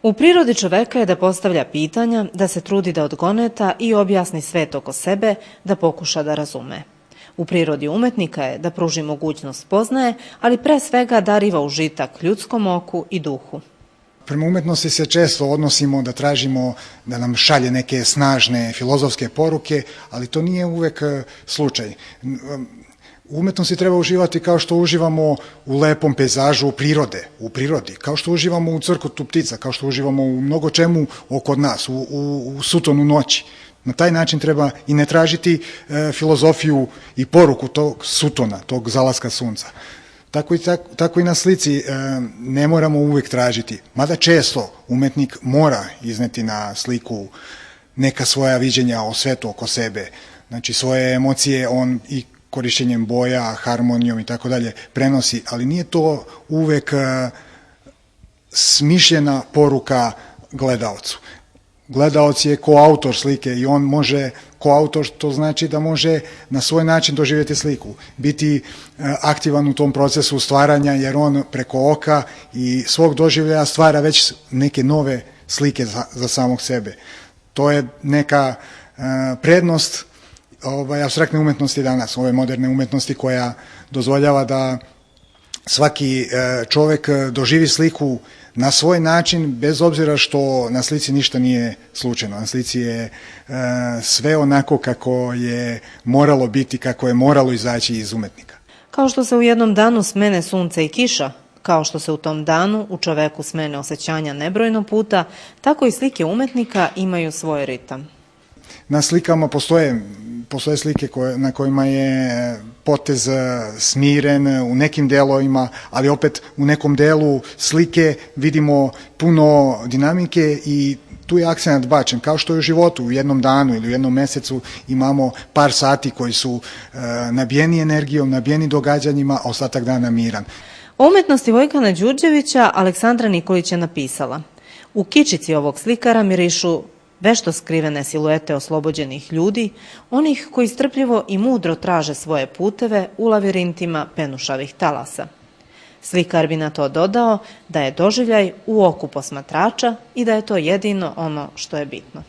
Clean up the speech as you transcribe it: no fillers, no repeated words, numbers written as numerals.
U prirodi čoveka je da postavlja pitanja, da se trudi da odgoneta i objasni svet oko sebe, da pokuša da razume. U prirodi umetnika je da pruži mogućnost spoznaje, ali pre svega dariva užitak ljudskom oku i duhu. Prema umetnosti se često odnosimo da tražimo da nam šalje neke snažne filozofske poruke, ali to nije uvek slučaj. U umetnosti treba uživati kao što uživamo u lepom pejzažu u prirodi, kao što uživamo u crkotu ptica, kao što uživamo u mnogo čemu oko nas, u sutonu noći. Na taj način treba i ne tražiti filozofiju i poruku tog sutona, tog zalaska sunca. Tako i na slici ne moramo uvek tražiti, mada često umetnik mora izneti na sliku neka svoja viđenja o svetu oko sebe, znači svoje emocije on i korišćenjem boja, harmonijom i tako dalje prenosi, ali nije to uvek smišljena poruka gledaocu. Gledaoc je koautor slike i on može, koautor to znači da može na svoj način doživjeti sliku, biti aktivan u tom procesu stvaranja jer on preko oka i svog doživljaja stvara već neke nove slike za samog sebe. To je neka prednost apstraktne umetnosti danas, ove moderne umetnosti koja dozvoljava da svaki čovek doživi sliku na svoj način, bez obzira što na slici ništa nije slučajno. Na slici je sve onako kako je moralo biti, kako je moralo izaći iz umetnika. Kao što se u jednom danu smene sunce i kiša, kao što se u tom danu u čoveku smene osjećanja nebrojno puta, tako i slike umetnika imaju svoj ritam. Na slikama postoje slike na kojima je potez smiren u nekim delovima, ali opet u nekom delu slike vidimo puno dinamike i tu je akcenat bačen. Kao što je u životu u jednom danu ili u jednom mesecu imamo par sati koji su nabijeni energijom, nabijeni događanjima, a ostatak dana miran. O umetnosti Vojkana Đurđevića Aleksandra Nikolić je napisala: u kičici ovog slikara mirišu vešto skrivene siluete oslobođenih ljudi, onih koji strpljivo i mudro traže svoje puteve u lavirintima penušavih talasa. Slikar bi na to dodao da je doživljaj u oku posmatrača i da je to jedino ono što je bitno.